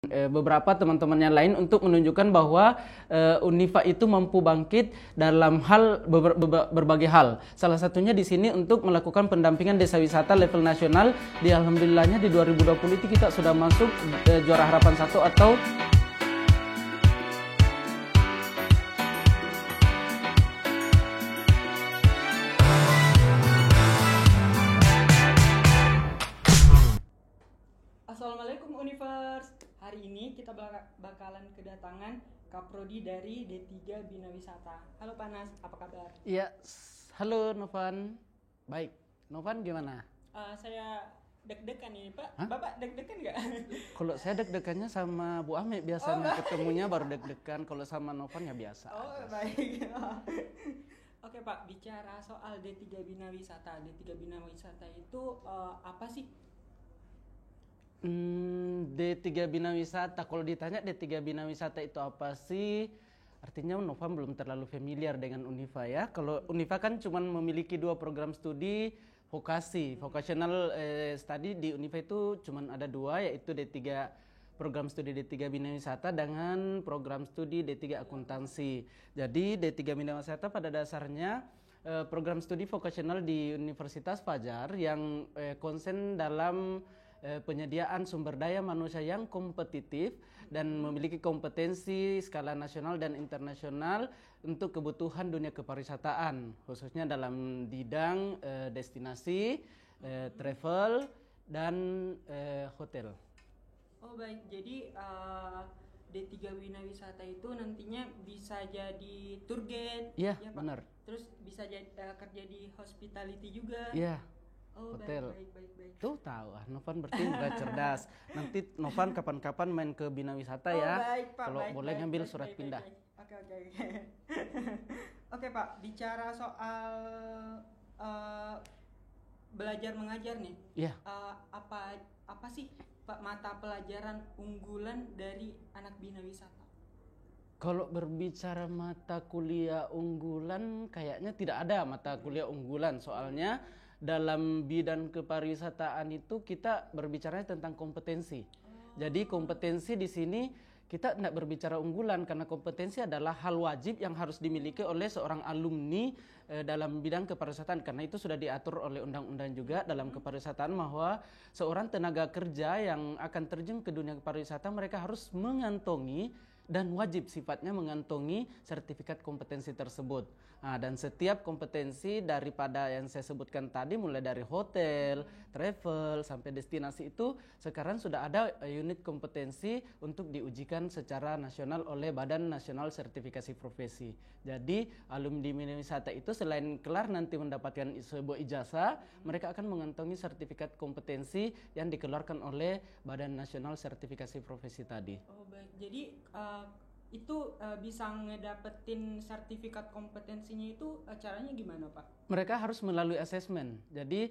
beberapa teman-teman yang lain untuk menunjukkan bahwa Unifa itu mampu bangkit dalam hal berbagai hal. Salah satunya di sini untuk melakukan pendampingan desa wisata level nasional. Alhamdulillahnya di 2020 itu kita sudah masuk juara harapan 1 atau Assalamualaikum Univers. Hari ini kita bakalan kedatangan Kaprodi dari D3 Bina Wisata. Halo Panas, apa kabar? Iya, halo Novan. Baik, Novan gimana? Saya deg-degan ini Pak. Hah? Bapak deg-degan nggak? Kalau saya deg-degannya sama Bu Ame biasanya, ketemunya baru deg-degan. Kalau sama Novan ya biasa. Oh baik. Oke Pak, bicara soal D3 Bina Wisata. D3 Bina Wisata itu apa sih? D3 Bina Wisata, kalau ditanya D3 Bina Wisata itu apa sih? Artinya Novan belum terlalu familiar dengan Unifa ya. Kalau Unifa kan cuma memiliki 2 program studi vokasi, vocational study di Unifa itu cuma ada 2, yaitu D3 program studi D3 Bina Wisata dengan program studi D3 akuntansi. Jadi D3 Bina Wisata pada dasarnya program studi vocational di Universitas Fajar yang konsen dalam penyediaan sumber daya manusia yang kompetitif dan memiliki kompetensi skala nasional dan internasional untuk kebutuhan dunia kepariwisataan, khususnya dalam bidang destinasi, travel, dan hotel. Oh baik, jadi D3 Bina Wisata itu nantinya bisa jadi tour guide, Iya, ya Pak? benar. Terus bisa jadi kerja di hospitality juga. Iya. Oh Hotel. baik. Tuh tahu Novan berarti udah cerdas. Nanti Novan kapan-kapan main ke Bina Wisata Oh ya. baik Pak, Kalau boleh ngambil surat baik. pindah. Oke. Oke Pak, bicara soal belajar mengajar nih. Iya. Apa sih Pak mata pelajaran unggulan dari anak Bina Wisata? Kalau berbicara mata kuliah unggulan, kayaknya tidak ada mata kuliah unggulan. Soalnya dalam bidang kepariwisataan itu kita berbicara tentang kompetensi. Jadi kompetensi di sini kita tidak berbicara unggulan karena kompetensi adalah hal wajib yang harus dimiliki oleh seorang alumni dalam bidang kepariwisataan, karena itu sudah diatur oleh undang-undang juga dalam kepariwisataan bahwa seorang tenaga kerja yang akan terjun ke dunia kepariwisataan mereka harus mengantongi dan wajib sifatnya mengantongi sertifikat kompetensi tersebut. Nah, dan setiap kompetensi daripada yang saya sebutkan tadi, mulai dari hotel, travel, sampai destinasi itu sekarang sudah ada unit kompetensi untuk diujikan secara nasional oleh Badan Nasional Sertifikasi Profesi. Jadi alumni Bina Wisata itu selain kelar nanti mendapatkan sebuah ijazah, mereka akan mengantongi sertifikat kompetensi yang dikeluarkan oleh Badan Nasional Sertifikasi Profesi tadi. Oh baik, jadi itu bisa ngedapetin sertifikat kompetensinya itu caranya gimana Pak? Mereka harus melalui asesmen. Jadi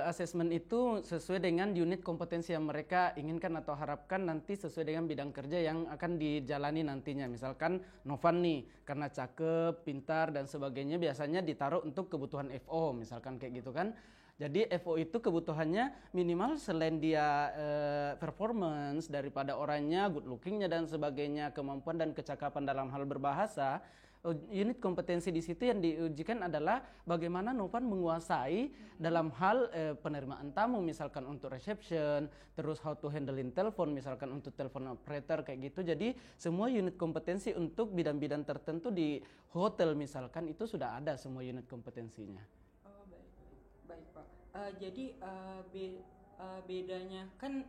asesmen itu sesuai dengan unit kompetensi yang mereka inginkan atau harapkan nanti sesuai dengan bidang kerja yang akan dijalani nantinya. Misalkan Novan nih, karena cakep, pintar dan sebagainya biasanya ditaruh untuk kebutuhan FO, misalkan kayak gitu kan. Jadi FO itu kebutuhannya minimal selain dia performance daripada orangnya, good lookingnya dan sebagainya, kemampuan dan kecakapan dalam hal berbahasa. Unit kompetensi di situ yang diujikan adalah bagaimana Novan menguasai dalam hal penerimaan tamu, misalkan untuk reception, terus how to handling telepon, misalkan untuk telepon operator kayak gitu. Jadi semua unit kompetensi untuk bidang-bidang tertentu di hotel misalkan itu sudah ada semua unit kompetensinya. Oh baik Pak. Jadi bedanya kan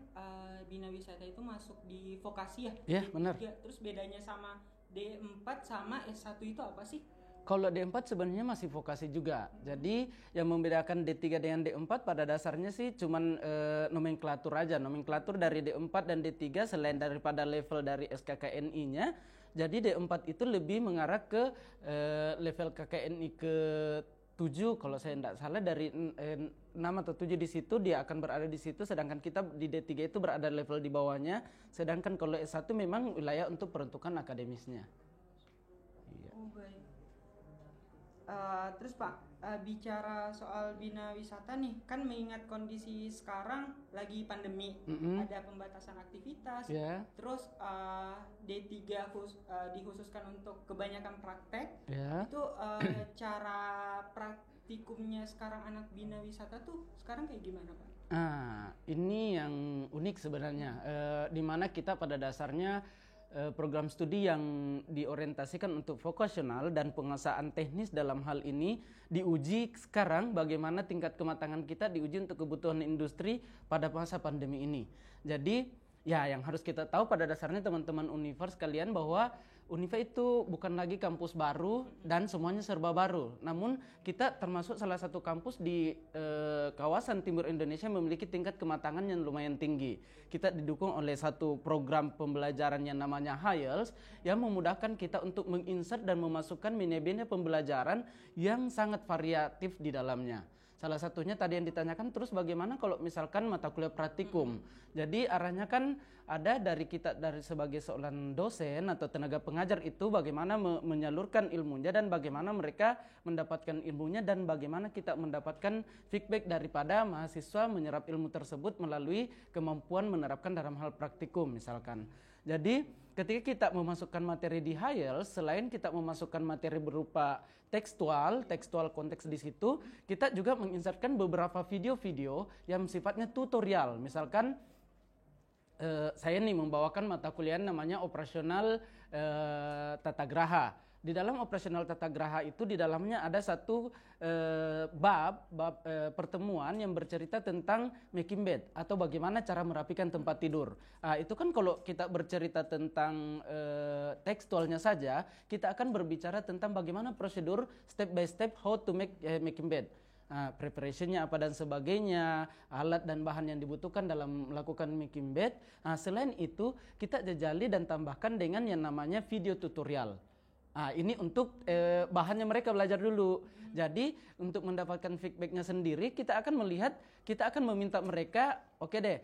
Bina Wisata itu masuk di vokasi ya? Iya benar. Terus bedanya sama D4 sama S1 itu apa sih? Kalau D4 sebenarnya masih vokasi juga. Jadi yang membedakan D3 dengan D4 pada dasarnya sih cuman nomenklatur aja. Nomenklatur dari D4 dan D3 selain daripada level dari SKKNI-nya. Jadi D4 itu lebih mengarah ke level KKNI ke 7 kalau saya tidak salah, dari 6 atau 7 di situ dia akan berada di situ, sedangkan kita di D3 itu berada level di bawahnya, sedangkan kalau S1 memang wilayah untuk peruntukan akademisnya. Oh baik. Terus Pak, bicara soal bina wisata nih, kan mengingat kondisi sekarang lagi pandemi, ada pembatasan aktivitas, terus D3 dikhususkan untuk kebanyakan praktek, itu cara praktikumnya sekarang anak bina wisata tuh sekarang kayak gimana Pak? Ini yang unik sebenarnya, di mana kita pada dasarnya program studi yang diorientasikan untuk vokasional dan penguasaan teknis dalam hal ini diuji sekarang bagaimana tingkat kematangan kita diuji untuk kebutuhan industri pada masa pandemi ini. Jadi ya yang harus kita tahu pada dasarnya teman-teman Univer sekalian bahwa Univer itu bukan lagi kampus baru dan semuanya serba baru. Namun kita termasuk salah satu kampus di kawasan timur Indonesia memiliki tingkat kematangan yang lumayan tinggi. Kita didukung oleh satu program pembelajaran yang namanya HIELTS yang memudahkan kita untuk menginsert dan memasukkan media-media pembelajaran yang sangat variatif di dalamnya. Salah satunya tadi yang ditanyakan, terus bagaimana kalau misalkan mata kuliah praktikum. Jadi arahnya kan ada dari kita dari sebagai seorang dosen atau tenaga pengajar itu bagaimana menyalurkan ilmunya dan bagaimana mereka mendapatkan ilmunya dan bagaimana kita mendapatkan feedback daripada mahasiswa menyerap ilmu tersebut melalui kemampuan menerapkan dalam hal praktikum misalkan. Jadi ketika kita memasukkan materi di HIELTS, selain kita memasukkan materi berupa tekstual konteks di situ, kita juga menginsertkan beberapa video-video yang sifatnya tutorial. Misalkan saya nih membawakan mata kuliah namanya operasional tata graha. Di dalam operasional tata graha itu di dalamnya ada satu bab pertemuan yang bercerita tentang making bed atau bagaimana cara merapikan tempat tidur. Itu kan kalau kita bercerita tentang tekstualnya saja, kita akan berbicara tentang bagaimana prosedur step by step how to make making bed. Preparationnya apa dan sebagainya, alat dan bahan yang dibutuhkan dalam melakukan making bed. Selain itu kita jajali dan tambahkan dengan yang namanya video tutorial. Ini untuk bahannya mereka belajar dulu. Jadi untuk mendapatkan feedbacknya sendiri kita akan melihat, kita akan meminta mereka, oke deh,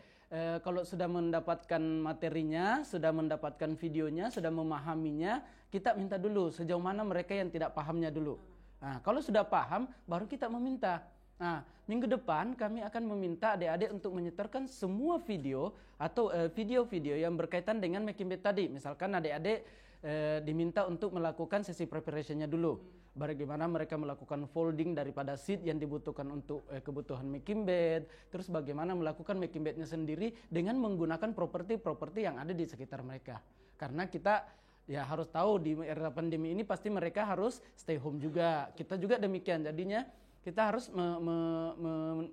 kalau sudah mendapatkan materinya, sudah mendapatkan videonya, sudah memahaminya, kita minta dulu sejauh mana mereka yang tidak pahamnya dulu. Kalau sudah paham, baru kita meminta. Minggu depan kami akan meminta adik-adik untuk menyetorkan semua video atau video-video yang berkaitan dengan making bed tadi. Misalkan adik-adik diminta untuk melakukan sesi preparationnya dulu. Bagaimana mereka melakukan folding daripada seat yang dibutuhkan untuk kebutuhan making bed. Terus bagaimana melakukan making bednya sendiri dengan menggunakan properti-properti yang ada di sekitar mereka. Karena kita ya harus tahu di era pandemi ini pasti mereka harus stay home juga. Kita juga demikian. Jadinya kita harus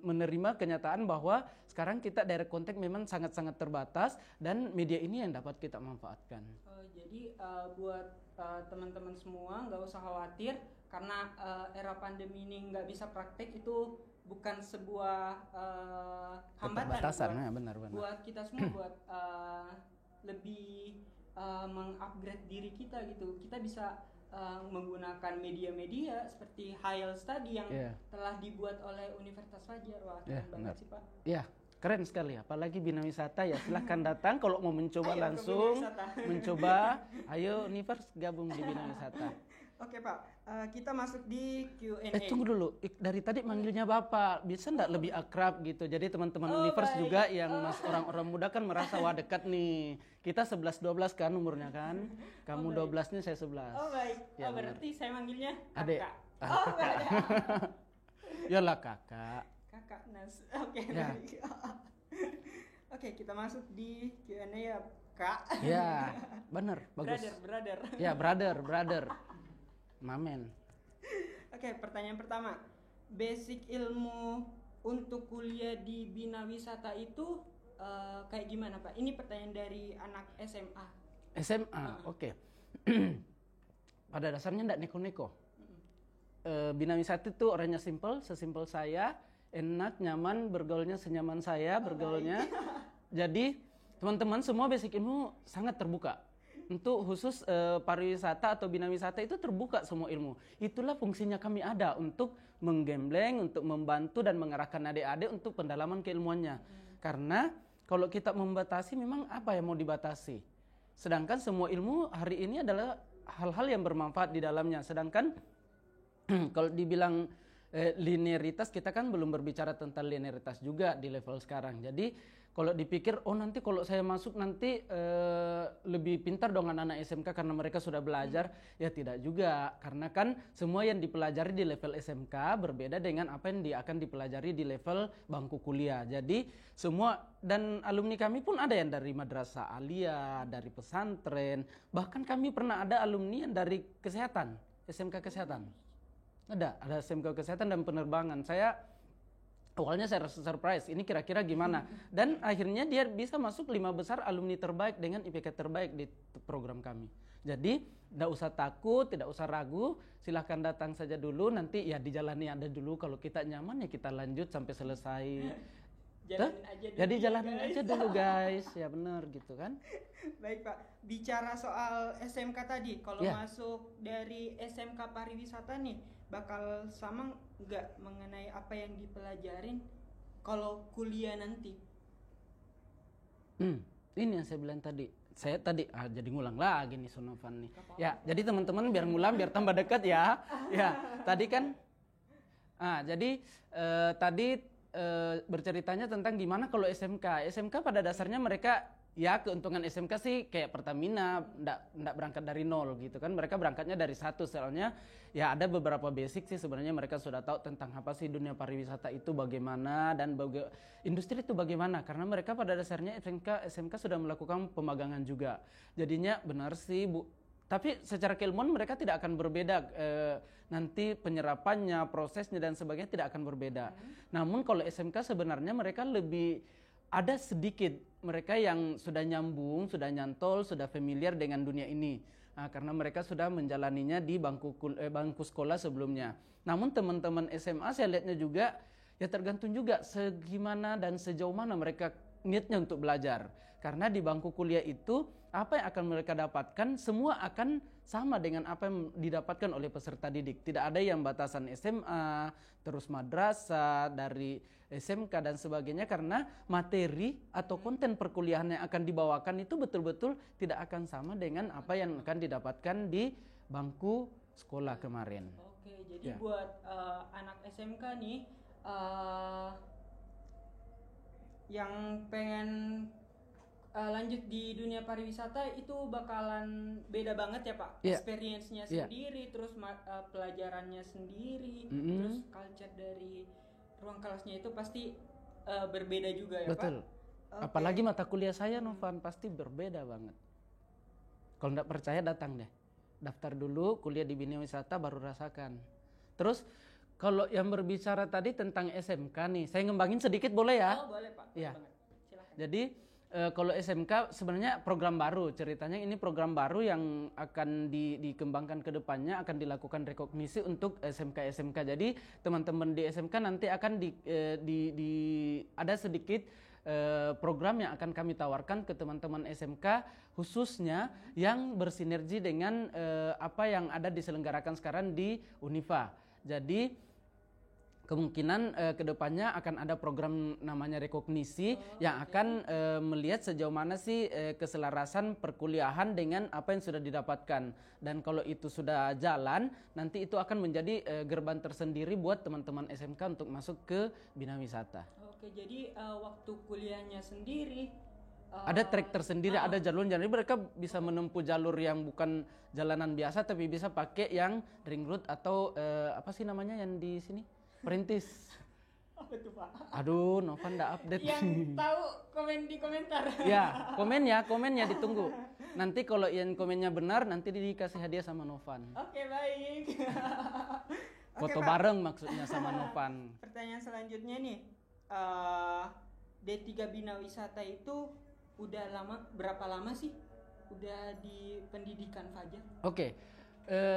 menerima kenyataan bahwa sekarang kita direct contact memang sangat-sangat terbatas dan media ini yang dapat kita manfaatkan. Jadi buat teman-teman semua nggak usah khawatir karena era pandemi ini nggak bisa praktek itu bukan sebuah hambatan buat kita semua buat lebih mengupgrade diri kita gitu. Kita bisa menggunakan media-media seperti HIELTS tadi yang telah dibuat oleh Universitas Fajar. Wah, keren banget sih Pak. Keren sekali, apalagi Bina Wisata ya. Silahkan datang kalau mau mencoba langsung mencoba. Ayo Univers gabung di Bina Wisata. Oke Pak, kita masuk di Q&A. Tunggu dulu, dari tadi manggilnya Bapak, bisa nggak lebih akrab gitu? Jadi teman-teman Univers juga yang orang-orang muda kan merasa wah dekat nih. Kita 11-12 kan umurnya kan? Kamu 12-nya, saya 11. Oh baik, berarti saya manggilnya kakak. Adek. Kakak. Yalah kakak. Kakak Nas. Oke, baik. Oke, kita masuk di Q&A ya Kak. Ya, bener, bagus. Brother. Ya, brother. Mamen. Oke, pertanyaan pertama. Basic ilmu untuk kuliah di Bina Wisata itu kayak gimana Pak? Ini pertanyaan dari anak SMA. Oke. Pada dasarnya enggak neko-neko. Bina Wisata itu orangnya simple, sesimpel saya, enak, nyaman, bergaulnya senyaman saya, bergaulnya. Jadi teman-teman semua basic ilmu sangat terbuka. Untuk khusus pariwisata atau bina wisata itu terbuka semua ilmu. Itulah fungsinya kami ada untuk menggembleng, untuk membantu dan mengarahkan adik-adik untuk pendalaman keilmuannya. Karena kalau kita membatasi memang apa yang mau dibatasi. Sedangkan semua ilmu hari ini adalah hal-hal yang bermanfaat di dalamnya. Sedangkan kalau dibilang linearitas, kita kan belum berbicara tentang linearitas juga di level sekarang. Jadi kalau dipikir, oh nanti kalau saya masuk nanti lebih pintar dong anak-anak SMK karena mereka sudah belajar, ya tidak juga. Karena kan semua yang dipelajari di level SMK berbeda dengan apa yang akan dipelajari di level bangku kuliah. Jadi semua, dan alumni kami pun ada yang dari madrasah aliyah, dari pesantren, bahkan kami pernah ada alumni yang dari kesehatan, SMK kesehatan. Ada SMK kesehatan dan penerbangan. Awalnya saya rasa surprise, ini kira-kira gimana. Dan akhirnya dia bisa masuk 5 besar alumni terbaik dengan IPK terbaik di program kami. Jadi tidak usah takut, tidak usah ragu, silahkan datang saja dulu, nanti ya dijalani ada dulu, kalau kita nyaman ya kita lanjut sampai selesai. Jadi jalanin aja dulu guys, ya benar gitu kan. Baik Pak, bicara soal SMK tadi, kalau masuk dari SMK pariwisata nih, bakal sama nggak mengenai apa yang dipelajarin kalau kuliah nanti? Ini yang saya bilang tadi. Saya tadi jadi ngulang lagi nih Sonovan nih. Ya, jadi teman-teman biar ngulang biar tambah dekat ya. Ya, tadi kan tadi berceritanya tentang gimana kalau SMK. SMK pada dasarnya mereka, ya keuntungan SMK sih kayak Pertamina, ndak berangkat dari nol gitu kan. Mereka berangkatnya dari 1, soalnya ya ada beberapa basic sih sebenarnya mereka sudah tahu tentang apa sih dunia pariwisata itu bagaimana dan industri itu bagaimana, karena mereka pada dasarnya SMK sudah melakukan pemagangan juga. Jadinya benar sih Bu, tapi secara keilmuan mereka tidak akan berbeda, nanti penyerapannya, prosesnya dan sebagainya tidak akan berbeda. Namun kalau SMK sebenarnya mereka lebih ada sedikit mereka yang sudah nyambung, sudah nyantol, sudah familiar dengan dunia ini. Karena mereka sudah menjalaninya di bangku sekolah sebelumnya. Namun teman-teman SMA saya lihatnya juga, ya tergantung juga segimana dan sejauh mana mereka niatnya untuk belajar. Karena di bangku kuliah itu, apa yang akan mereka dapatkan, semua akan sama dengan apa yang didapatkan oleh peserta didik. Tidak ada yang batasan SMA, terus madrasah, dari SMK dan sebagainya, karena materi atau konten perkuliahan yang akan dibawakan itu betul-betul tidak akan sama dengan apa yang akan didapatkan di bangku sekolah kemarin. Oke, jadi buat anak SMK nih yang pengen lanjut di dunia pariwisata itu bakalan beda banget ya Pak, experience-nya sendiri, terus pelajarannya sendiri, terus culture dari ruang kelasnya itu pasti berbeda juga ya Betul. Pak. Apalagi mata kuliah saya Novan pasti berbeda banget. Kalau nggak percaya datang deh, daftar dulu kuliah di Bina Wisata baru rasakan. Terus kalau yang berbicara tadi tentang SMK nih, saya ngembangin sedikit boleh ya? Oh boleh Pak, ya. Silahkan. Jadi kalau SMK sebenarnya program baru, ceritanya ini program baru yang akan dikembangkan ke depannya, akan dilakukan rekognisi untuk SMK. Jadi teman-teman di SMK nanti akan ada sedikit program yang akan kami tawarkan ke teman-teman SMK, khususnya yang bersinergi dengan apa yang ada diselenggarakan sekarang di Unifa. Jadi kemungkinan kedepannya akan ada program namanya rekognisi yang akan melihat sejauh mana sih keselarasan perkuliahan dengan apa yang sudah didapatkan. Dan kalau itu sudah jalan, nanti itu akan menjadi gerbang tersendiri buat teman-teman SMK untuk masuk ke Bina Wisata. Oke, jadi waktu kuliahnya sendiri ada trek tersendiri, ada jalur. Jadi mereka bisa menempuh jalur yang bukan jalanan biasa, tapi bisa pakai yang ring road atau apa sih namanya yang di sini? Perintis. Apa tuh Pak? Aduh, Novan nggak update. Yang tahu komen di komentar. Ya, komennya ditunggu. Nanti kalau yang komennya benar, nanti dikasih hadiah sama Novan. Oke, baik. Foto bareng maksudnya sama Novan. Pertanyaan selanjutnya nih, D3 Bina Wisata itu berapa lama sih udah di pendidikan Fajar? Oke.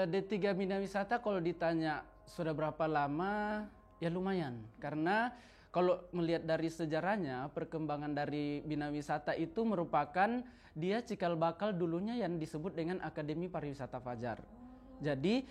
D3 Bina Wisata kalau ditanya sudah berapa lama, ya lumayan. Karena kalau melihat dari sejarahnya, perkembangan dari Bina Wisata itu merupakan dia cikal bakal dulunya yang disebut dengan Akademi Pariwisata Fajar. Jadi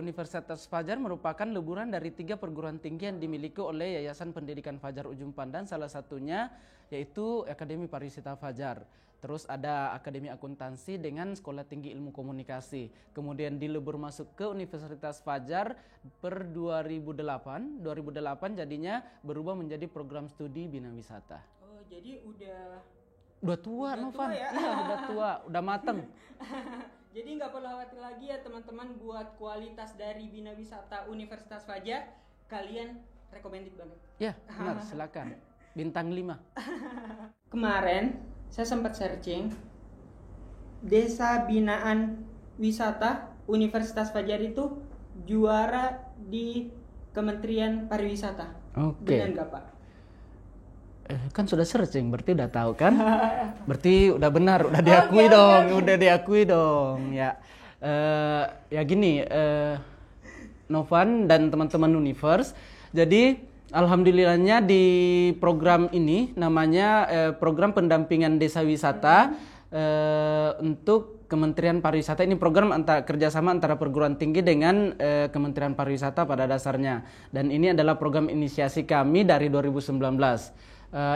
Universitas Fajar merupakan leburan dari 3 perguruan tinggi yang dimiliki oleh Yayasan Pendidikan Fajar Ujung Pandan, salah satunya yaitu Akademi Pariwisata Fajar. Terus ada Akademi Akuntansi dengan Sekolah Tinggi Ilmu Komunikasi. Kemudian dilebur masuk ke Universitas Fajar per 2008. 2008 jadinya berubah menjadi program studi Bina Wisata. Oh, jadi udah tua, Novan. Ya? Iya, udah tua, udah mateng. Jadi nggak perlu khawatir lagi ya teman-teman, buat kualitas dari Bina Wisata Universitas Fajar, kalian recommended banget. Ya, benar, silakan. Bintang 5. Kemarin saya sempat searching Desa Binaan Wisata Universitas Fajar itu juara di Kementerian Pariwisata. Oke. Benar nggak, Pak? Kan sudah searching, berarti udah tahu kan? Berarti udah benar, udah diakui dong, udah diakui dong. Ya, ya gini, Novan dan teman-teman Univers. Jadi alhamdulillahnya di program ini namanya program pendampingan desa wisata untuk Kementerian Pariwisata. Ini program kerjasama antara perguruan tinggi dengan Kementerian Pariwisata pada dasarnya. Dan ini adalah program inisiasi kami dari 2019.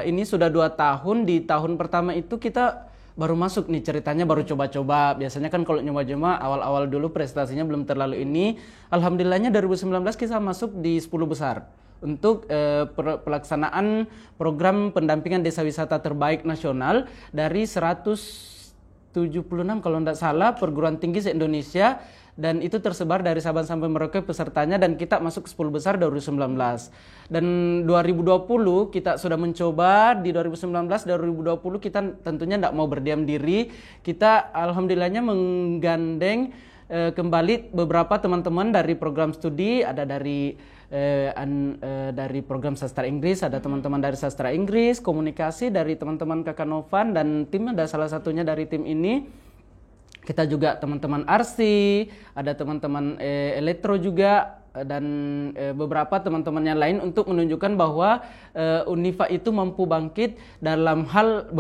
Ini sudah 2 tahun. Di tahun pertama itu kita baru masuk nih, ceritanya baru coba-coba. Biasanya kan kalau nyoba-nyoba awal-awal dulu prestasinya belum terlalu ini. Alhamdulillahnya 2019 kita masuk di 10 besar untuk pelaksanaan program pendampingan desa wisata terbaik nasional dari 176 kalau tidak salah perguruan tinggi se-Indonesia, dan itu tersebar dari Sabang sampai Merauke pesertanya, dan kita masuk 10 besar 2019. Dan 2020 kita sudah mencoba, di 2019 2020 kita tentunya tidak mau berdiam diri. Kita alhamdulillahnya menggandeng kembali beberapa teman-teman dari program studi, ada dari program sastra Inggris, ada teman-teman dari sastra Inggris, komunikasi dari teman-teman Kakak Novan, dan tim ada salah satunya dari tim ini. Kita juga teman-teman arsi, ada teman-teman elektro juga, dan beberapa teman-teman yang lain untuk menunjukkan bahwa Unifa itu mampu bangkit dalam hal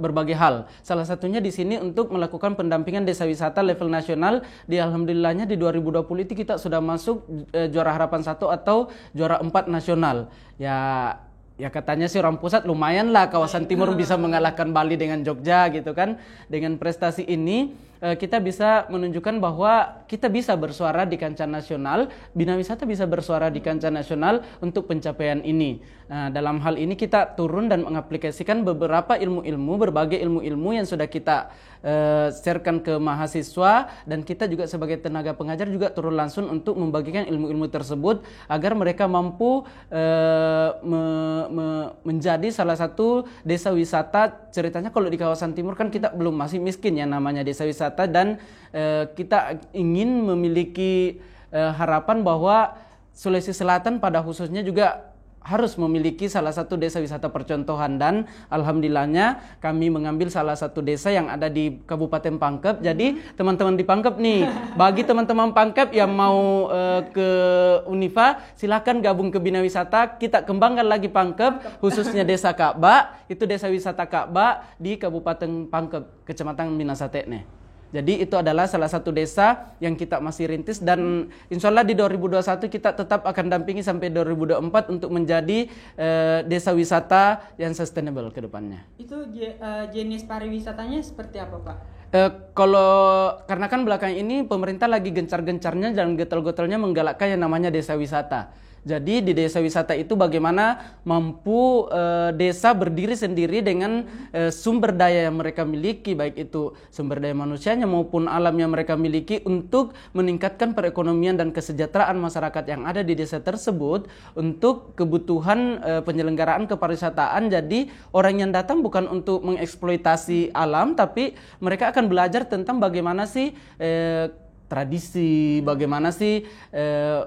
berbagai hal. Salah satunya di sini untuk melakukan pendampingan desa wisata level nasional. Alhamdulillahnya di 2020 itu kita sudah masuk juara harapan 1 atau juara 4 nasional. Ya katanya sih orang pusat lumayan lah kawasan timur bisa mengalahkan Bali dengan Jogja gitu kan. Dengan prestasi ini kita bisa menunjukkan bahwa kita bisa bersuara di kancah nasional, Bina Wisata bisa bersuara di kancah nasional untuk pencapaian ini. Nah, dalam hal ini kita turun dan mengaplikasikan beberapa berbagai ilmu-ilmu yang sudah kita sharekan ke mahasiswa, dan kita juga sebagai tenaga pengajar juga turun langsung untuk membagikan ilmu-ilmu tersebut agar mereka mampu menjadi salah satu desa wisata. Ceritanya kalau di kawasan timur kan kita masih miskin ya namanya desa wisata, dan kita ingin memiliki harapan bahwa Sulawesi Selatan pada khususnya juga harus memiliki salah satu desa wisata percontohan, dan alhamdulillahnya kami mengambil salah satu desa yang ada di Kabupaten Pangkep. Jadi teman-teman di Pangkep nih, bagi teman-teman Pangkep yang mau ke Unifa, silakan gabung ke Bina Wisata. Kita kembangkan lagi Pangkep, khususnya Desa Ka'ba, itu desa wisata Ka'ba di Kabupaten Pangkep, Kecamatan Minasate nih. Jadi itu adalah salah satu desa yang kita masih rintis, dan insya Allah di 2021 kita tetap akan dampingi sampai 2024 untuk menjadi desa wisata yang sustainable ke depannya. Itu jenis pariwisatanya seperti apa, Pak? Karena kan belakangan ini pemerintah lagi gencar-gencarnya dan getol-getolnya menggalakkan yang namanya desa wisata. Jadi di desa wisata itu bagaimana mampu desa berdiri sendiri dengan sumber daya yang mereka miliki, baik itu sumber daya manusianya maupun alam yang mereka miliki, untuk meningkatkan perekonomian dan kesejahteraan masyarakat yang ada di desa tersebut untuk kebutuhan penyelenggaraan kepariwisataan. Jadi orang yang datang bukan untuk mengeksploitasi alam, tapi mereka akan belajar tentang bagaimana sih tradisi, bagaimana sih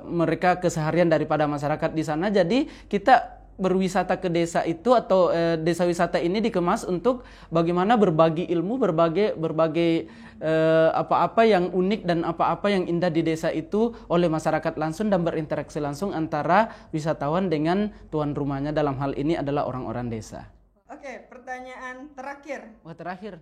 mereka keseharian daripada masyarakat di sana. Jadi kita berwisata ke desa itu atau desa wisata ini dikemas untuk bagaimana berbagi ilmu, berbagai apa-apa yang unik dan apa-apa yang indah di desa itu oleh masyarakat langsung, dan berinteraksi langsung antara wisatawan dengan tuan rumahnya, dalam hal ini adalah orang-orang desa. Oke, pertanyaan terakhir. Terakhir.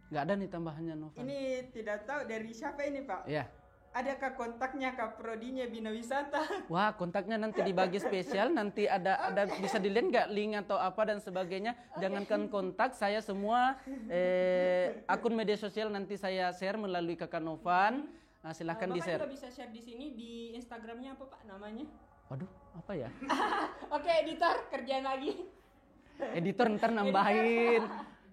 Nggak ada nih tambahannya, Novan. Ini tidak tahu dari siapa ini, Pak? Iya. adakah kontaknya Kak prodinya Bina Wisata? Wah, kontaknya nanti dibagi spesial, nanti ada bisa dilihat nggak link atau apa dan sebagainya. Jangankan kontak, saya semua akun media sosial nanti saya share melalui Kakak Novan. Nah, silahkan di-share. Bapak juga bisa share di sini di Instagramnya apa Pak namanya? Waduh, apa ya? Oke, editor kerjaan lagi. Editor ntar nambahin.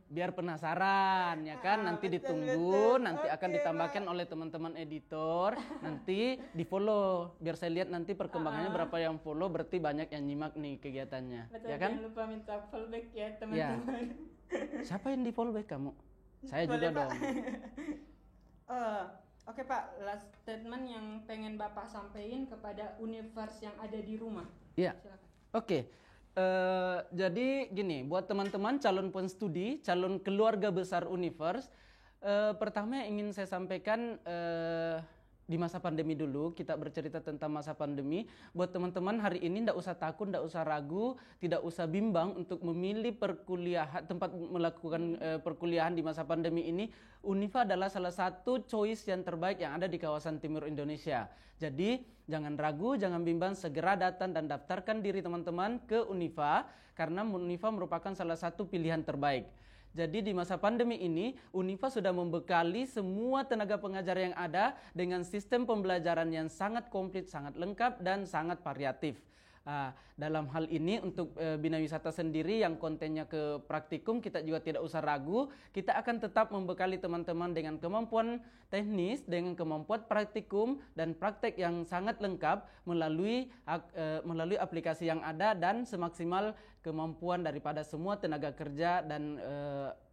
Biar penasaran ya kan, nanti ditunggu, nanti akan ditambahkan oleh teman-teman editor, nanti di follow biar saya lihat nanti perkembangannya berapa yang follow, berarti banyak yang nyimak nih kegiatannya. Betul, ya kan? Jangan lupa minta follow back ya teman-teman. Ya. Siapa yang di follow back kamu? Saya juga dong. Oke Pak, last statement yang pengen Bapak sampaikan kepada universe yang ada di rumah. Iya. Oke. Jadi gini, buat teman-teman calon penstudi, calon keluarga besar Universe, pertama yang ingin saya sampaikan di masa pandemi dulu, kita bercerita tentang masa pandemi. Buat teman-teman hari ini tidak usah takut, tidak usah ragu, tidak usah bimbang untuk memilih perkuliahan, tempat melakukan perkuliahan di masa pandemi ini. Unifa adalah salah satu choice yang terbaik yang ada di kawasan timur Indonesia. Jadi jangan ragu, jangan bimbang, segera datang dan daftarkan diri teman-teman ke Unifa karena Unifa merupakan salah satu pilihan terbaik. Jadi di masa pandemi ini Unifa sudah membekali semua tenaga pengajar yang ada dengan sistem pembelajaran yang sangat komplit, sangat lengkap dan sangat variatif. Dalam hal ini untuk Bina Wisata sendiri yang kontennya ke praktikum, kita juga tidak usah ragu, kita akan tetap membekali teman-teman dengan kemampuan teknis, dengan kemampuan praktikum dan praktek yang sangat lengkap melalui aplikasi yang ada dan semaksimal kemampuan daripada semua tenaga kerja dan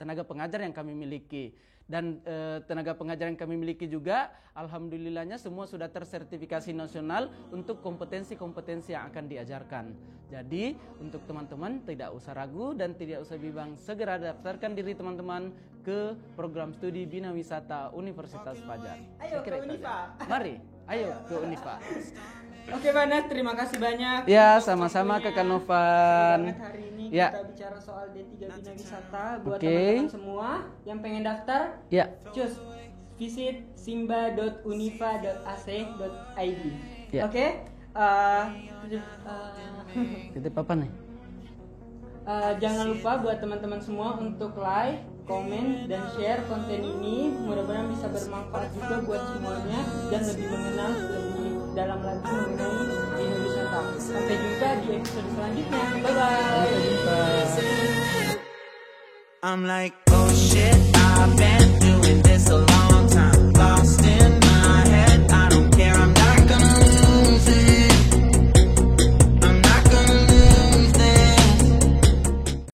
tenaga pengajar yang kami miliki. Dan tenaga pengajar yang kami miliki juga alhamdulillahnya semua sudah tersertifikasi nasional untuk kompetensi-kompetensi yang akan diajarkan. Jadi untuk teman-teman tidak usah ragu dan tidak usah bimbang, segera daftarkan diri teman-teman ke program studi Bina Wisata Universitas Fajar. Ayo ke Unifa. Mari, ayo ke Unifa. Oke Pak Nas, terima kasih banyak. Ya, sama-sama Kakak Novan. Hari ini kita bicara soal D3 Bina Wisata. Buat teman-teman semua yang pengen daftar, cus visit simba.unifa.ac.id. Oke? Titip apa nih? Jangan lupa buat teman-teman semua untuk like, komen, dan share konten ini. Mudah-mudahan bisa bermanfaat juga buat semuanya dan lebih mengenal lebih dalam lagi mengenai Bina Wisata. Sampai jumpa di episode selanjutnya. Bye-bye. Sampai jumpa. I'm like, oh shit, I've been